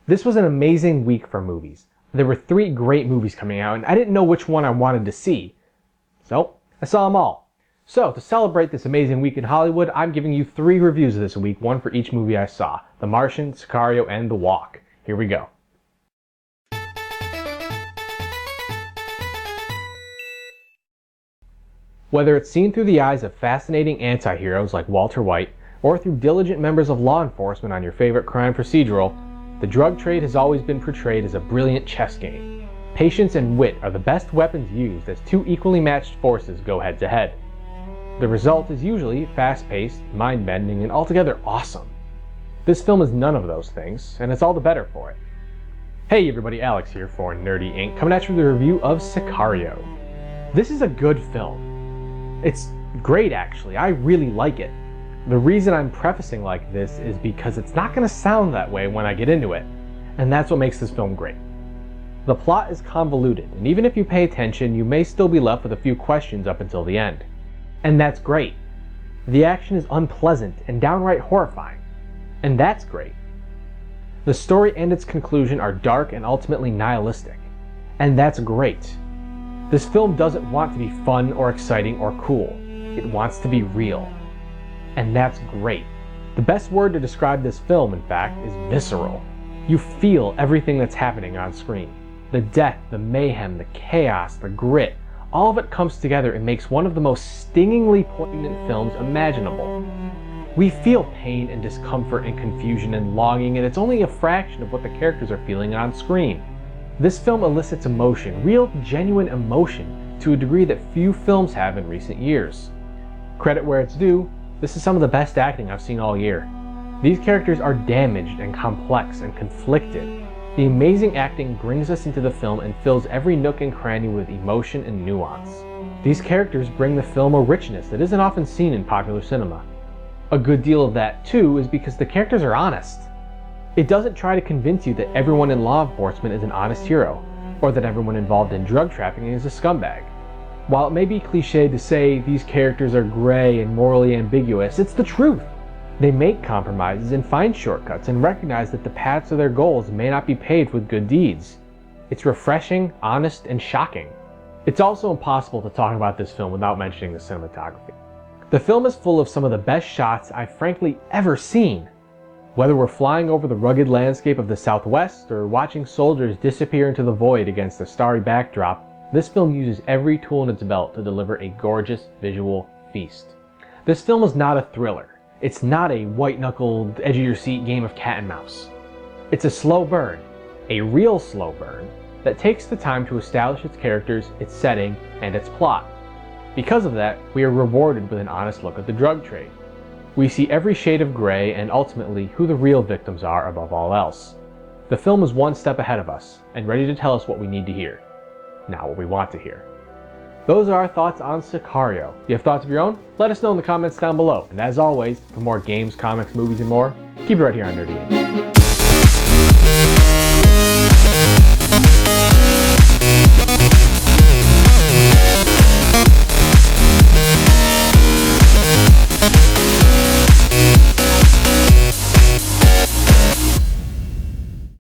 This was an amazing week for movies. There were 3 great movies coming out, and I didn't know which one I wanted to see. So, I saw them all. So, to celebrate this amazing week in Hollywood, I'm giving you 3 reviews this week, one for each movie I saw. The Martian, Sicario, and The Walk. Here we go. Whether it's seen through the eyes of fascinating anti-heroes like Walter White, or through diligent members of law enforcement on your favorite crime procedural, the drug trade has always been portrayed as a brilliant chess game. Patience and wit are the best weapons used as 2 equally matched forces go head-to-head. The result is usually fast-paced, mind-bending, and altogether awesome. This film is none of those things, and it's all the better for it. Hey everybody, Alex here for Nerdy Inc., coming at you with a review of Sicario. This is a good film. It's great actually, I really like it. The reason I'm prefacing like this is because it's not going to sound that way when I get into it, and that's what makes this film great. The plot is convoluted, and even if you pay attention, you may still be left with a few questions up until the end. And that's great. The action is unpleasant and downright horrifying, and that's great. The story and its conclusion are dark and ultimately nihilistic, and that's great. This film doesn't want to be fun or exciting or cool. It wants to be real. And that's great. The best word to describe this film, in fact, is visceral. You feel everything that's happening on screen. The death, the mayhem, the chaos, the grit, all of it comes together and makes one of the most stingingly poignant films imaginable. We feel pain and discomfort and confusion and longing, and it's only a fraction of what the characters are feeling on screen. This film elicits emotion, real, genuine emotion, to a degree that few films have in recent years. Credit where it's due, this is some of the best acting I've seen all year. These characters are damaged and complex and conflicted. The amazing acting brings us into the film and fills every nook and cranny with emotion and nuance. These characters bring the film a richness that isn't often seen in popular cinema. A good deal of that, too, is because the characters are honest. It doesn't try to convince you that everyone in law enforcement is an honest hero, or that everyone involved in drug trafficking is a scumbag. While it may be cliched to say these characters are gray and morally ambiguous, it's the truth. They make compromises and find shortcuts and recognize that the paths to their goals may not be paved with good deeds. It's refreshing, honest, and shocking. It's also impossible to talk about this film without mentioning the cinematography. The film is full of some of the best shots I've frankly ever seen. Whether we're flying over the rugged landscape of the Southwest or watching soldiers disappear into the void against a starry backdrop, this film uses every tool in its belt to deliver a gorgeous visual feast. This film is not a thriller. It's not a white-knuckled, edge-of-your-seat game of cat and mouse. It's a slow burn, a real slow burn, that takes the time to establish its characters, its setting, and its plot. Because of that, we are rewarded with an honest look at the drug trade. We see every shade of gray and ultimately who the real victims are above all else. The film is one step ahead of us and ready to tell us what we need to hear, not what we want to hear. Those are our thoughts on Sicario. If you have thoughts of your own? Let us know in the comments down below. And as always, for more games, comics, movies, and more, keep it right here on Nerdy Inc.